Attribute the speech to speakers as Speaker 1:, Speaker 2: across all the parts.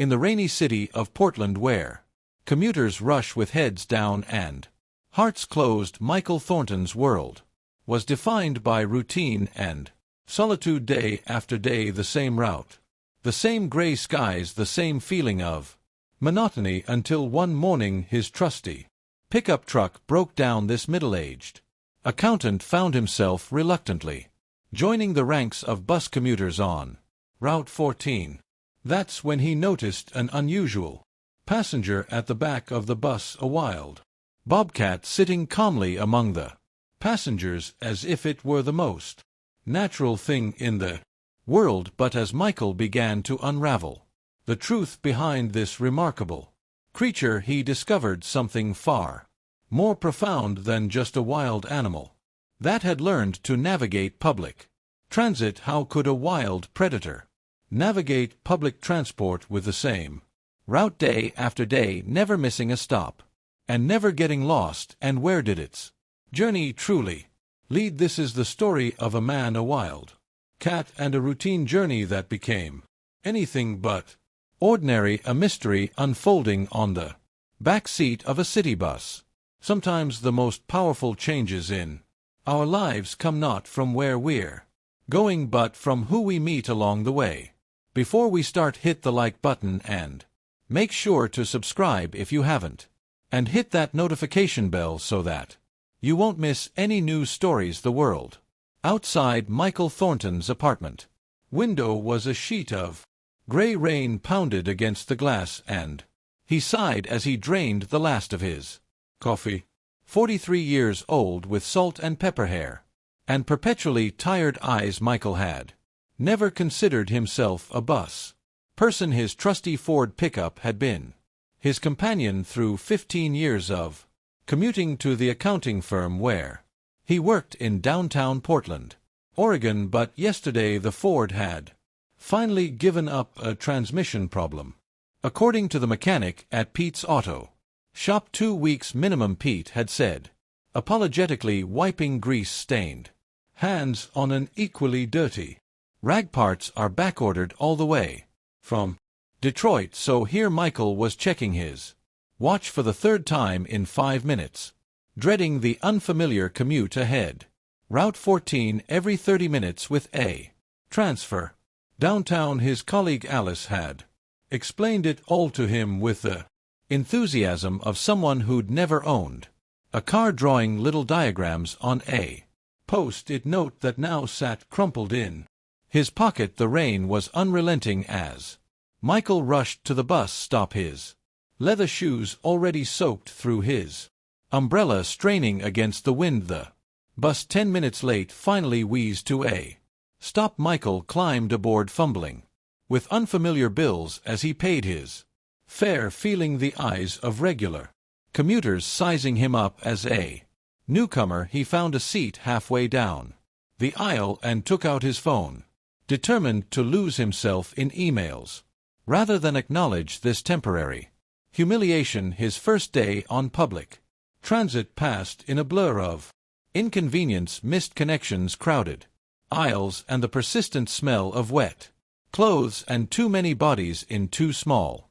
Speaker 1: In the rainy city of Portland where commuters rush with heads down and hearts closed, Michael Thornton's world was defined by routine and solitude. Day after day the same route, the same gray skies, the same feeling of monotony, until one morning his trusty pickup truck broke down. This middle-aged accountant found himself reluctantly joining the ranks of bus commuters on Route 14. That's when he noticed an unusual passenger at the back of the bus, a wild bobcat sitting calmly among the passengers as if it were the most natural thing in the world. But as Michael began to unravel the truth behind this remarkable creature, he discovered something far more profound than just a wild animal that had learned to navigate public transit. How could a wild predator navigate public transport with the same route day after day, never missing a stop and never getting lost? And where did its journey truly lead? This is the story of a man, a wild cat, and a routine journey that became anything but ordinary, a mystery unfolding on the back seat of a city bus. Sometimes the most powerful changes in our lives come not from where we're going, but from who we meet along the way. Before we start, hit the like button and make sure to subscribe if you haven't, and hit that notification bell so that you won't miss any new stories. The world outside Michael Thornton's apartment window was a sheet of gray. Rain pounded against the glass, and he sighed as he drained the last of his coffee. 43 years old, with salt and pepper hair and perpetually tired eyes, Michael had never considered himself a bus person. His trusty Ford pickup had been his companion through 15 years of commuting to the accounting firm where he worked in downtown Portland, Oregon. But yesterday the Ford had finally given up a transmission problem, according to the mechanic at Pete's Auto Shop. 2 weeks minimum, Pete had said, apologetically wiping grease-stained hands on an equally dirty rag. Parts are backordered all the way from Detroit. So here Michael was checking his watch for the third time in 5 minutes, dreading the unfamiliar commute ahead. Route 14 every 30 minutes with a transfer downtown. His colleague Alice had explained it all to him with the enthusiasm of someone who'd never owned a car, drawing little diagrams on a post-it note that now sat crumpled in his pocket. The rain was unrelenting as Michael rushed to the bus stop, his leather shoes already soaked through, his umbrella straining against the wind. The bus, 10 minutes late, finally wheezed to a stop. Michael climbed aboard, fumbling with unfamiliar bills as he paid his fare, feeling the eyes of regular commuters sizing him up as a newcomer. He found a seat halfway down the aisle and took out his phone, determined to lose himself in emails rather than acknowledge this temporary humiliation. His first day on public transit passed in a blur of inconvenience, missed connections, crowded aisles, and the persistent smell of wet clothes and too many bodies in too small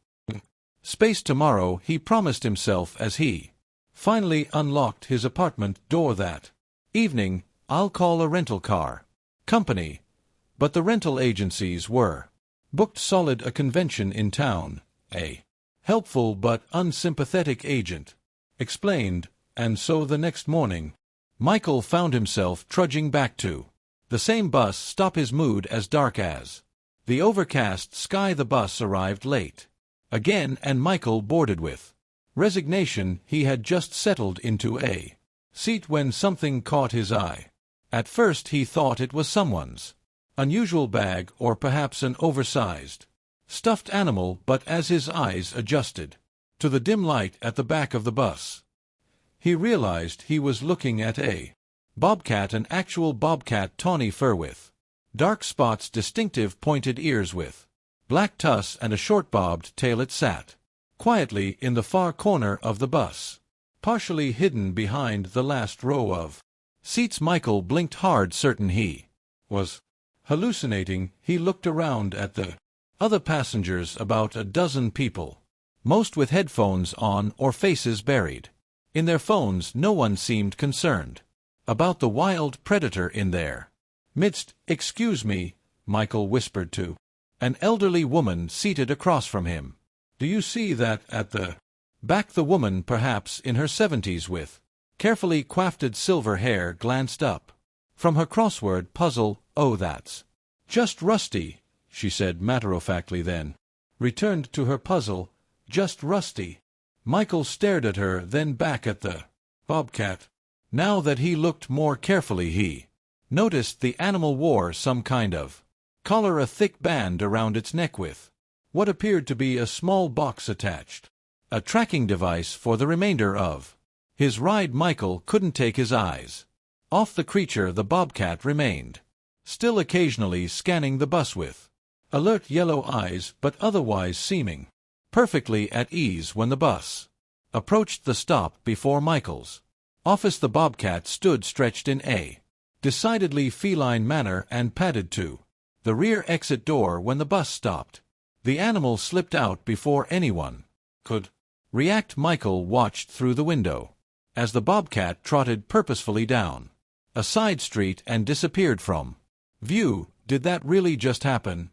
Speaker 1: space. Tomorrow, he promised himself as he finally unlocked his apartment door that evening, I'll call a rental car company. But the rental agencies were booked solid. A convention in town, a helpful but unsympathetic agent explained, and so the next morning Michael found himself trudging back to the same bus stop, his mood as dark as the overcast sky. The bus arrived late again, and Michael boarded with resignation. He had just settled into a seat when something caught his eye. At first he thought it was someone's unusual bag, or perhaps an oversized stuffed animal, but as his eyes adjusted to the dim light at the back of the bus, he realized he was looking at a bobcat, an actual bobcat, tawny fur with dark spots, distinctive pointed ears with black tuss, and a short bobbed tail. It sat quietly in the far corner of the bus, partially hidden behind the last row of seats. Michael blinked hard, certain he was hallucinating. He looked around at the Other passengers about a dozen people, most with headphones on or faces buried. In their phones no one seemed concerned about the wild predator in their midst. "Excuse me," Michael whispered to an elderly woman seated across from him. "Do you see that at the back?" The woman, perhaps in her 70s with carefully coiffed silver hair, glanced up from her crossword puzzle. "Oh, that's just Rusty," she said matter-of-factly, then returned to her puzzle. "Just Rusty." Michael stared at her, then back at the bobcat. Now that he looked more carefully, he noticed the animal wore some kind of collar, a thick band around its neck with what appeared to be a small box attached, a tracking device for the remainder of his ride. Michael couldn't take his eyes off the creature. The bobcat remained still, occasionally scanning the bus with alert yellow eyes, but otherwise seeming perfectly at ease. When the bus approached the stop before Michael's office, the bobcat stood stretched in a decidedly feline manner and padded to the rear exit door. When the bus stopped, the animal slipped out before anyone could react. Michael watched through the window as the bobcat trotted purposefully down a side street and disappeared from view. "Did that really just happen?"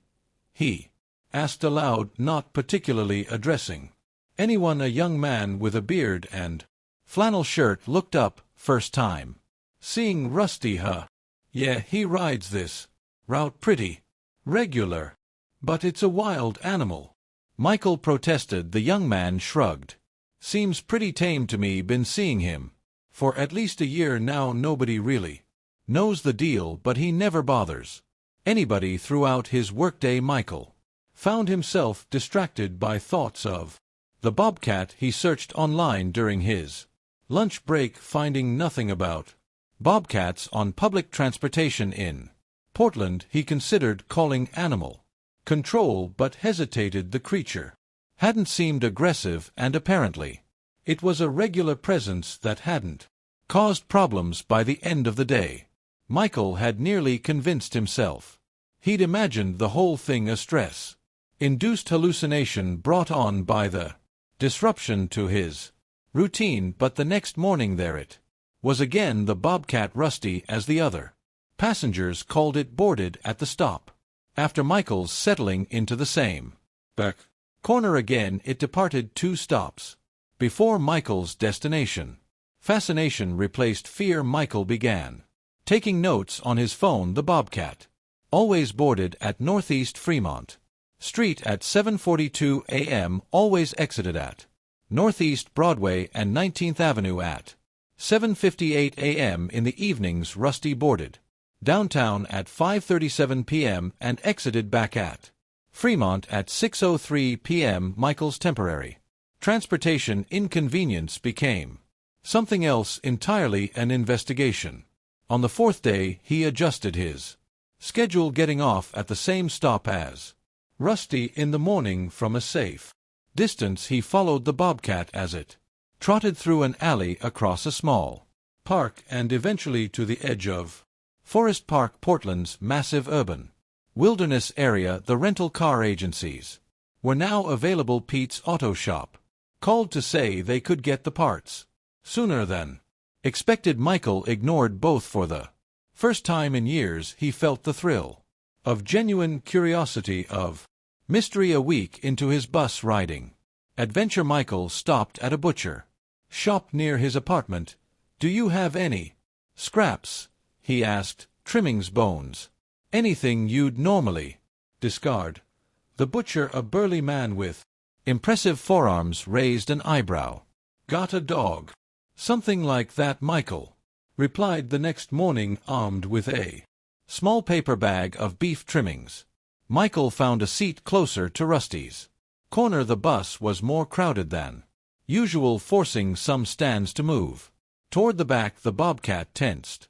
Speaker 1: he asked aloud, not particularly addressing anyone. A young man with a beard and flannel shirt looked up. "First time seeing Rusty, huh?" "Yeah, he rides this route pretty regular, but it's a wild animal," Michael protested. The young man shrugged. "Seems pretty tame to me. Been seeing him for at least a year now. Nobody really knows the deal, but he never bothers anybody throughout his workday." Michael found himself distracted by thoughts of the bobcat. He searched online during his lunch break, finding nothing about bobcats on public transportation in Portland. He considered calling animal control, but hesitated. The creature hadn't seemed aggressive, and apparently it was a regular presence that hadn't caused problems. By the end of the day, Michael had nearly convinced himself he'd imagined the whole thing a stress-induced hallucination brought on by the disruption to his routine. But the next morning there it was again, the bobcat, Rusty as the other passengers called it, boarded at the stop. After Michael's settling into the same back corner again, it departed 2 stops before Michael's destination. Fascination replaced fear. Michael began taking notes on his phone. The bobcat always boarded at Northeast Fremont Street at 7:42 a.m., always exited at Northeast Broadway and 19th Avenue at 7:58 a.m. In the evenings, Rusty boarded downtown at 5:37 p.m. and exited back at Fremont at 6:03 p.m. Michael's temporary transportation inconvenience became something else entirely, an investigation. On the 4th day, he adjusted his schedule, getting off at the same stop as Rusty in the morning. From a safe distance, he followed the bobcat as it trotted through an alley, across a small park, and eventually to the edge of Forest Park, Portland's massive urban wilderness area. The rental car agencies were now available. Pete's Auto Shop called to say they could get the parts sooner than expected. Michael ignored both. For the first time in years, he felt the thrill of genuine curiosity, of mystery. A week into his bus riding adventure, Michael stopped at a butcher shop near his apartment. "Do you have any scraps?" he asked. "Trimmings, bones, anything you'd normally discard?" The butcher, a burly man with impressive forearms, raised an eyebrow. "Got a dog?" "Something like that," Michael replied the next morning, armed with a small paper bag of beef trimmings. Michael found a seat closer to Rusty's corner. The bus was more crowded than usual, forcing some stands to move toward the back. The bobcat tensed,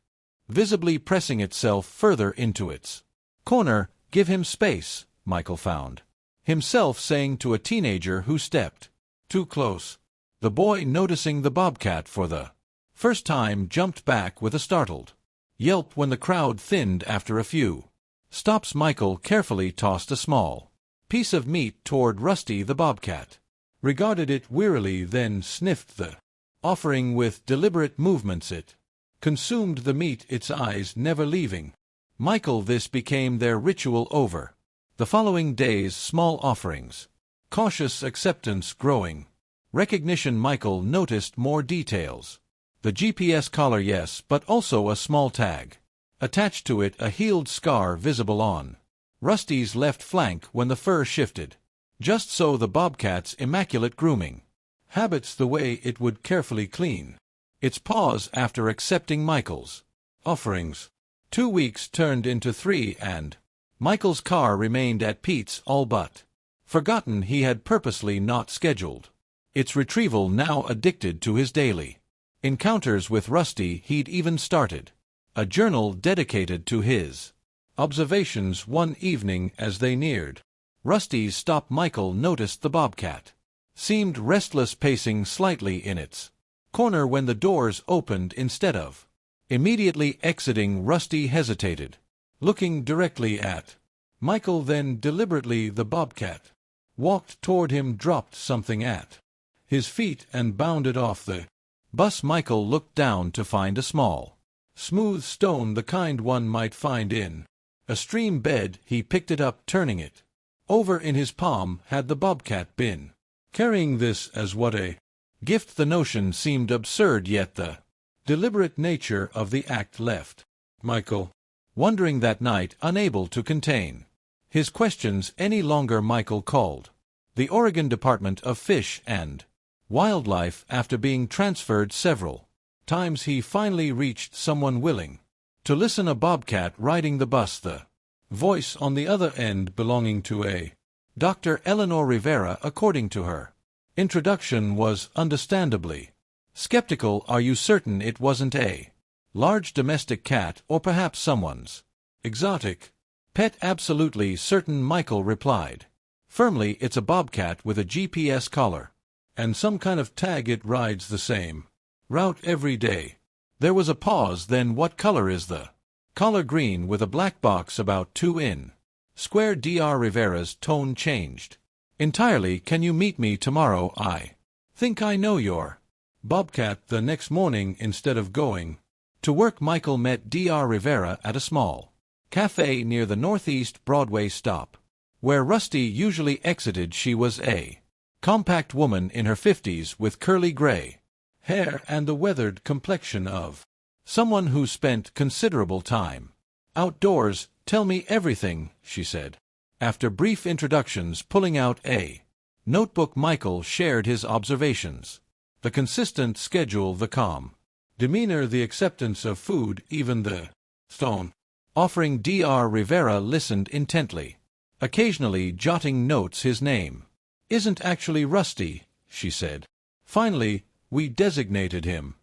Speaker 1: visibly pressing itself further into its corner. "Give him space," Michael found himself saying to a teenager who stepped too close. The boy, noticing the bobcat for the first time, jumped back with a startled yelp. When the crowd thinned after a few stops, Michael carefully tossed a small piece of meat toward Rusty the bobcat, regarded it wearily, then sniffed the offering with deliberate movements. It consumed the meat, its eyes never leaving Michael. This became their ritual over the following days, small offerings, cautious acceptance, growing recognition. Michael noticed more details. The GPS collar, yes, but also a small tag attached to it, a healed scar visible on Rusty's left flank when the fur shifted. Just so, the bobcat's immaculate grooming habits, the way it would carefully clean its paws after accepting Michael's offerings. 2 weeks turned into 3, and Michael's car remained at Pete's, all but forgotten. He had purposely not scheduled its retrieval. Now addicted to his daily encounters with Rusty, he'd even started a journal dedicated to his observations. One evening as they neared Rusty's stop, Michael noticed the bobcat seemed restless, pacing slightly in its corner. When the doors opened, instead of immediately exiting, Rusty hesitated, looking directly at Michael. Then deliberately the bobcat walked toward him, dropped something at his feet, and bounded off the bus. Michael looked down to find a small, smooth stone, the kind one might find in a stream bed. He picked it up, turning it over in his palm. Had the bobcat been carrying this as what a gift? The notion seemed absurd, yet the deliberate nature of the act left Michael wondering. That night, unable to contain his questions any longer, Michael called the Oregon Department of Fish and Wildlife. After being transferred several times, he finally reached someone willing to listen. A bobcat riding the bus, the voice on the other end belonging to a Dr. Eleanor Rivera. According to her introduction, was understandably skeptical. Are you certain it wasn't a large domestic cat, or perhaps someone's exotic pet? Absolutely certain, Michael replied firmly. It's a bobcat with a GPS collar and some kind of tag. It rides the same route every day. There was a pause. Then, what color is the collar? Green, with a black box about 2 in square. Dr. Rivera's tone changed entirely. Can you meet me tomorrow? I think I know your bobcat. The next morning, instead of going to work, Michael met Dr. Rivera at a small cafe near the Northeast Broadway stop, where Rusty usually exited. She was a compact woman in her 50s with curly gray hair and the weathered complexion of someone who spent considerable time outdoors. Tell me everything, she said. After brief introductions, pulling out a notebook, Michael shared his observations. The consistent schedule, the calm demeanor, the acceptance of food, even the stone offering. Dr. Rivera listened intently, occasionally jotting notes. His name isn't actually Rusty, she said. Finally, we designated him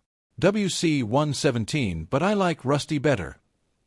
Speaker 1: WC-117, but I like Rusty better.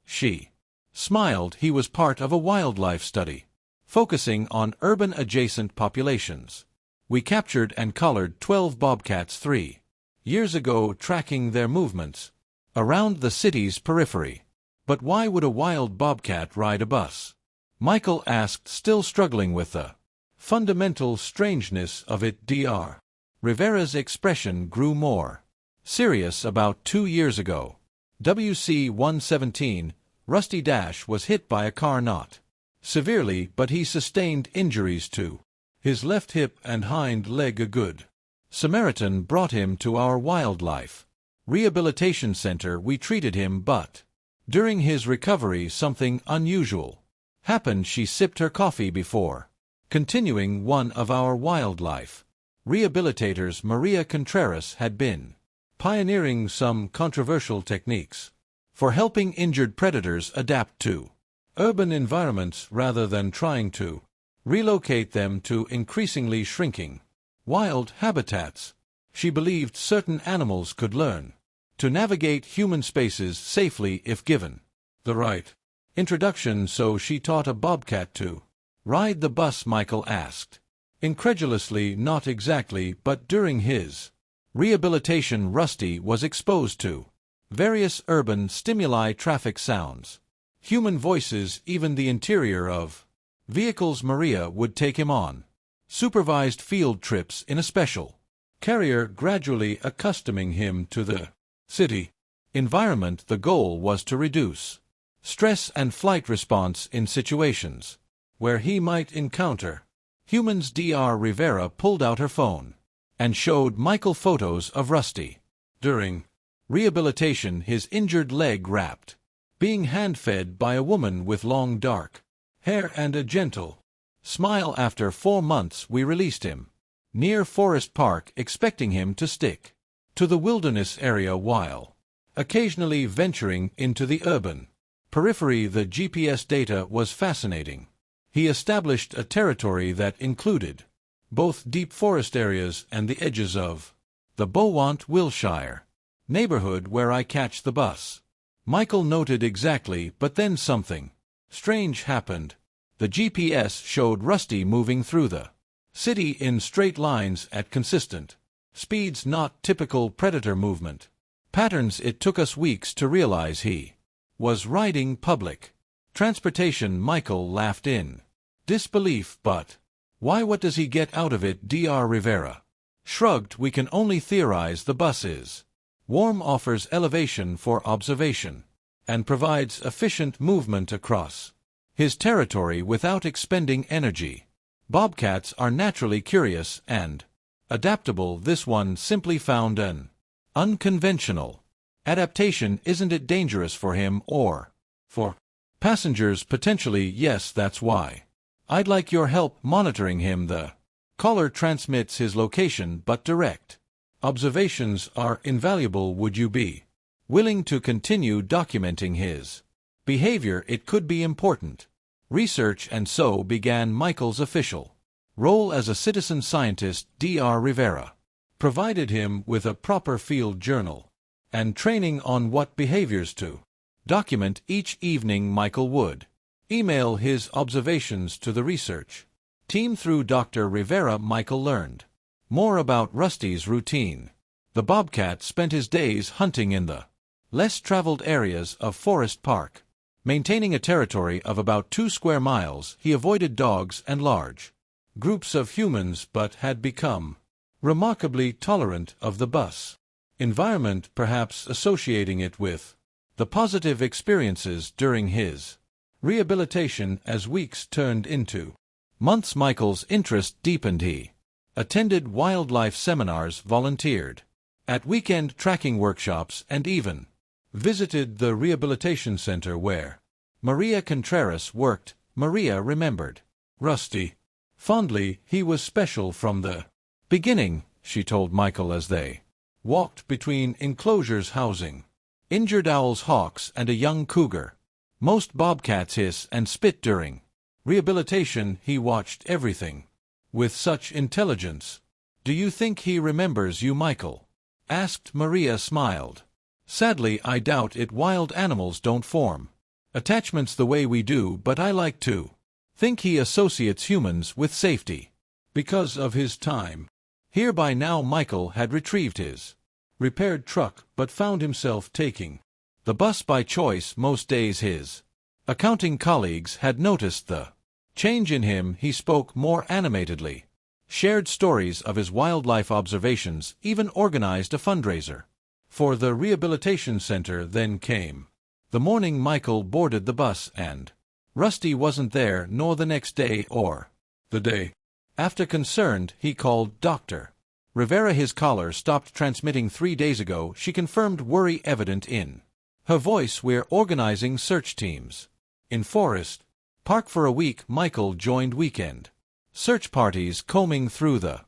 Speaker 1: She smiled. He was part of a wildlife study, focusing on urban-adjacent populations. We captured and collared 12 bobcats 3 years ago, tracking their movements around the city's periphery. But why would a wild bobcat ride a bus? Michael asked, still struggling with the fundamental strangeness of it. Dr. Rivera's expression grew more serious. About 2 years ago, WC-117, Rusty Dash, was hit by a car, not severely, but he sustained injuries to his left hip and hind leg. A good Samaritan brought him to our wildlife rehabilitation center. We treated him, but during his recovery something unusual happened. She sipped her coffee before continuing. One of our wildlife rehabilitators, Maria Contreras, had been pioneering some controversial techniques for helping injured predators adapt to urban environments rather than trying to relocate them to increasingly shrinking wild habitats. She believed certain animals could learn to navigate human spaces safely if given the right introduction. So she taught a bobcat to ride the bus. Michael asked incredulously. Not exactly, but during his rehabilitation, Rusty was exposed to various urban stimuli, traffic sounds, human voices, even the interior of vehicles Maria would take him on. Supervised field trips in a special carrier, gradually accustoming him to the city environment. The goal was to reduce stress and flight response in situations where he might encounter humans. Dr. Rivera pulled out her phone and showed Michael photos of Rusty during rehabilitation, his injured leg wrapped, being hand-fed by a woman with long dark hair and a gentle smile. After 4 months we released him near Forest Park, expecting him to stick to the wilderness area while occasionally venturing into the urban periphery. The GPS data was fascinating. He established a territory that included both deep forest areas and the edges of the Bowant, Wilshire neighborhood where I catch the bus. Michael noted exactly, but then something strange happened. The GPS showed Rusty moving through the city in straight lines at consistent speeds, not typical predator movement patterns. It took us weeks to realize he was riding public transportation. Michael laughed in disbelief. But why? What does he get out of it? Dr. Rivera shrugged. We can only theorize. The bus is warm, offers elevation for observation, and provides efficient movement across his territory without expending energy. Bobcats are naturally curious and adaptable. This one simply found an unconventional adaptation. Isn't it dangerous for him or for passengers? Potentially, yes. That's why I'd like your help monitoring him. The caller transmits his location, but direct observations are invaluable. Would you be willing to continue documenting his behavior? It could be important research. And so began Michael's official role as a citizen scientist. Dr. Rivera provided him with a proper field journal and training on what behaviors to document. Each evening Michael would email his observations to the research team. Through Dr. Rivera, Michael learned more about Rusty's routine. The Bobcat spent his days hunting in the less traveled areas of Forest Park. Maintaining a territory of about 2 square miles, he avoided dogs and large groups of humans, but had become remarkably tolerant of the bus environment, perhaps associating it with the positive experiences during his rehabilitation. As weeks turned into months, Michael's interest deepened. He attended wildlife seminars, volunteered at weekend tracking workshops, and even visited the rehabilitation center where Maria Contreras worked. Maria remembered Rusty fondly. He was special from the beginning, she told Michael as they walked between enclosures housing injured owls, hawks, and a young cougar. Most bobcats hiss and spit during rehabilitation. He watched everything with such intelligence. Do you think he remembers you? Michael asked. Maria smiled. Sadly, I doubt it. Wild animals don't form attachments the way we do, but I like to think he associates humans with safety because of his time here. By now Michael had retrieved his repaired truck, but found himself taking the bus by choice most days. His accounting colleagues had noticed the change in him. He spoke more animatedly, shared stories of his wildlife observations, even organized a fundraiser for the rehabilitation center. Then came the morning Michael boarded the bus, and Rusty wasn't there, nor the next day or the day after. Concerned, he called Dr. Rivera. His caller stopped transmitting 3 days ago, she confirmed, worry evident in her voice. We're organizing search teams in Forest Park for a week. Michael joined weekend search parties combing through the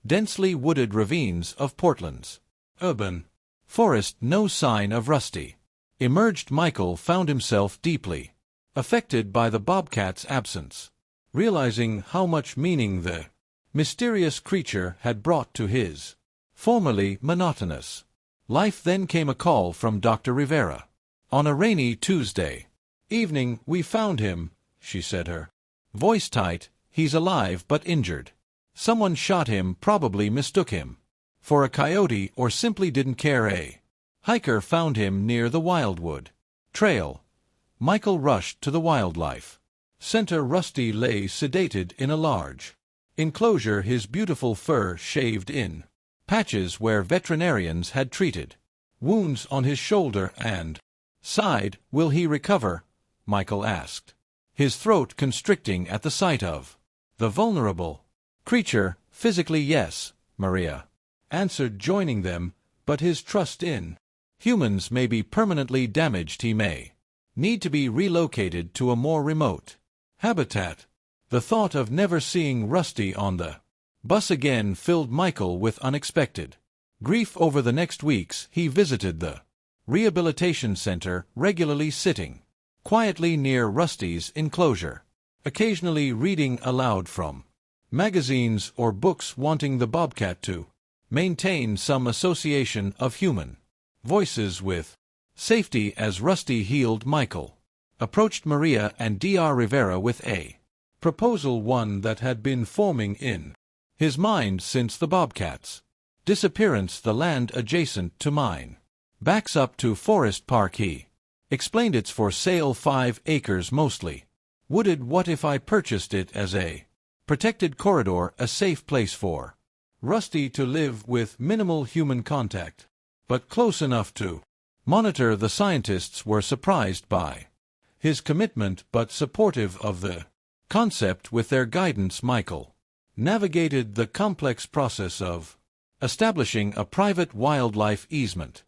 Speaker 1: densely wooded ravines of Portland's urban forest. No sign of Rusty emerged. Michael found himself deeply affected by the bobcat's absence, realizing how much meaning the mysterious creature had brought to his formerly monotonous life. Then came a call from Dr. Rivera. On a rainy Tuesday evening, we found him, she said, her voice tight. He's alive but injured. Someone shot him, probably mistook him for a coyote or simply didn't care. A hiker found him near the Wildwood Trail. Michael rushed to the wildlife center Rusty lay sedated in a large enclosure, his beautiful fur shaved in patches where veterinarians had treated wounds on his shoulder and side. "Will he recover?" Michael asked, his throat constricting at the sight of the vulnerable creature. "Physically, yes," Maria answered, joining them, "but his trust in humans may be permanently damaged. He may need to be relocated to a more remote habitat." The thought of never seeing Rusty on the bus again filled Michael with unexpected grief. Over the next weeks, he visited the rehabilitation center, regularly sitting quietly near Rusty's enclosure, occasionally reading aloud from magazines or books, wanting the Bobcat to maintain some association of human voices with safety. As Rusty healed, Michael approached Maria and Dr. Rivera with a proposal, one that had been forming in his mind since the Bobcat's disappearance. "The land adjacent to mine backs up to Forest Park," he explained. "It's for sale, 5 acres, mostly wooded. What if I purchased it as a protected corridor, a safe place for Rusty to live with minimal human contact, but close enough to monitor?" The scientists were surprised by his commitment, but supportive of the concept. With their guidance, Michael navigated the complex process of establishing a private wildlife easement.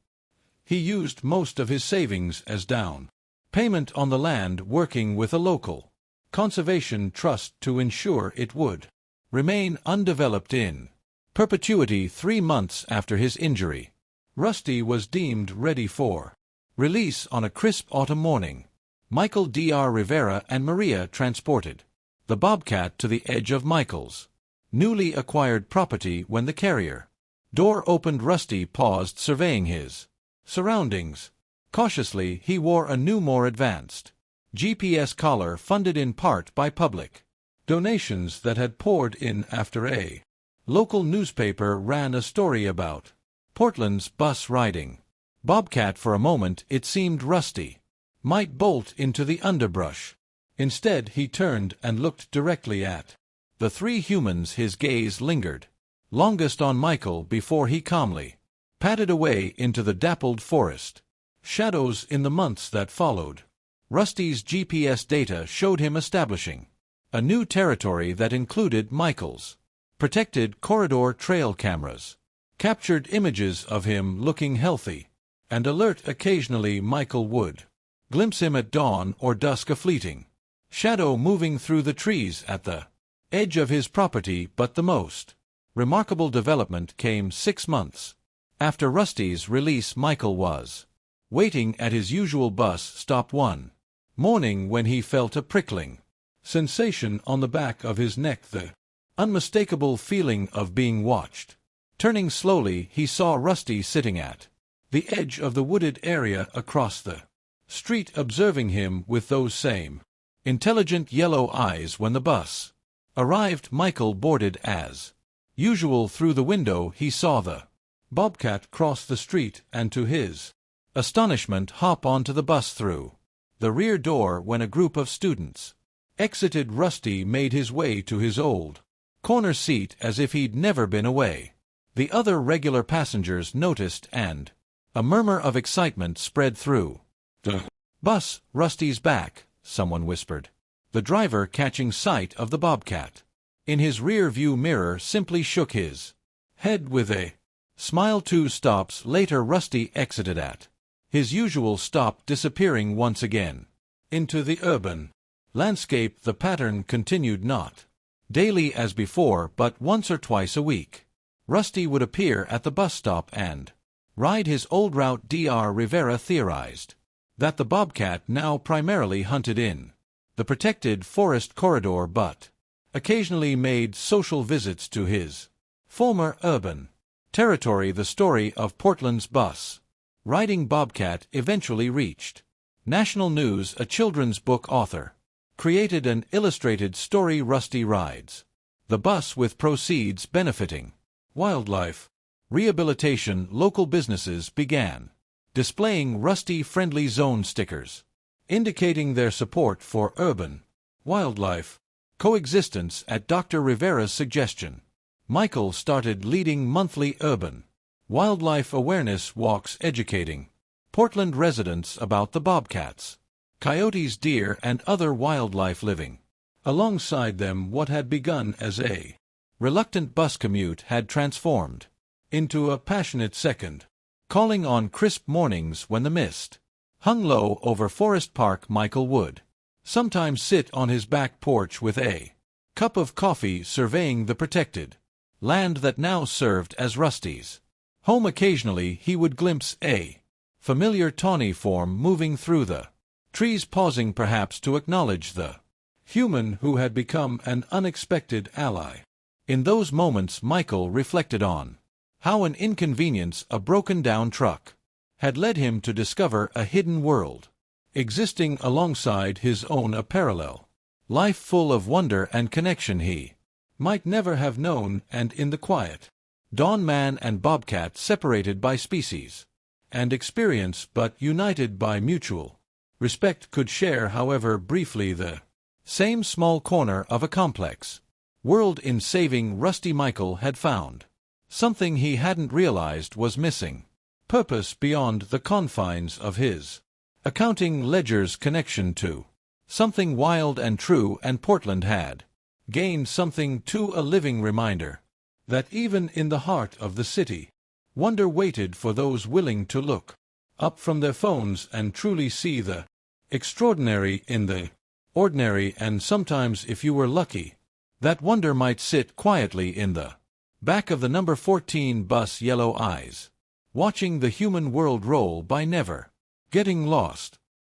Speaker 1: He used most of his savings as down payment on the land, working with a local conservation trust to ensure it would remain undeveloped in perpetuity. 3 months after his injury, Rusty was deemed ready for release. On a crisp autumn morning, Michael, Dr. Rivera, and Maria transported the Bobcat to the edge of Michael's newly acquired property. When the carrier door opened, Rusty paused, surveying his surroundings cautiously. He wore a new, more advanced GPS collar, funded in part by public donations that had poured in after a local newspaper ran a story about Portland's bus riding Bobcat. For a moment it seemed Rusty might bolt into the underbrush. Instead, he turned and looked directly at the 3 humans. His gaze lingered longest on Michael before he calmly padded away into the dappled forest shadows. In the months that followed, Rusty's GPS data showed him establishing a new territory that included Michael's protected corridor. Trail cameras captured images of him looking healthy and alert. Occasionally, Michael would glimpse him at dawn or dusk, a fleeting shadow moving through the trees at the edge of his property. But the most remarkable development came 6 months after Rusty's release. Michael was waiting at his usual bus stop one morning when he felt a prickling sensation on the back of his neck, the unmistakable feeling of being watched. Turning slowly, he saw Rusty sitting at the edge of the wooded area across the street, observing him with those same intelligent yellow eyes. When the bus arrived, Michael boarded as usual. Through the window, he saw the Bobcat cross the street and, to his astonishment, hop onto the bus through the rear door. When a group of students exited, Rusty made his way to his old corner seat as if he'd never been away. The other regular passengers noticed, and a murmur of excitement spread through the bus. "Rusty's back," someone whispered. The driver, catching sight of the Bobcat in his rear-view mirror, simply shook his head with a smile. 2 stops later, Rusty exited at his usual stop, disappearing once again into the urban landscape. The pattern continued, not daily as before, but once or twice a week. Rusty would appear at the bus stop and ride his old route. Dr. Rivera theorized that the Bobcat now primarily hunted in the protected forest corridor, but occasionally made social visits to his former urban territory. The story of Portland's bus riding Bobcat eventually reached national news. A children's book author created an illustrated story, Rusty Rides the Bus, with proceeds benefiting wildlife rehabilitation. Local businesses began displaying Rusty Friendly Zone stickers, indicating their support for urban Wildlife. Coexistence. At Dr. Rivera's suggestion, Michael started leading monthly urban wildlife awareness walks educating Portland residents about the bobcats, coyotes, deer, and other wildlife living alongside them. What had begun as a reluctant bus commute had transformed into a passionate second calling. On crisp mornings when the mist hung low over Forest Park, Michael would sometimes sit on his back porch with a cup of coffee, surveying the protected land that now served as Rusty's home. Occasionally he would glimpse a familiar tawny form moving through the trees, pausing perhaps to acknowledge the human who had become an unexpected ally. In those moments Michael reflected on how an inconvenience, a broken-down truck, had led him to discover a hidden world existing alongside his own, a parallel life full of wonder and connection he might never have known. And in the quiet dawn, man and bobcat, separated by species and experience but united by mutual respect, could share, however briefly, the same small corner of a complex world. In saving Rusty, Michael had found something he hadn't realized was missing: purpose beyond the confines of his accounting ledger's connection to something wild and true. And Portland had gained something too, a living reminder that even in the heart of the city, wonder waited for those willing to look up from their phones and truly see the extraordinary in the ordinary. And sometimes, if you were lucky, that wonder might sit quietly in the back of the number 14 bus, yellow eyes watching the human world roll by, never getting lost.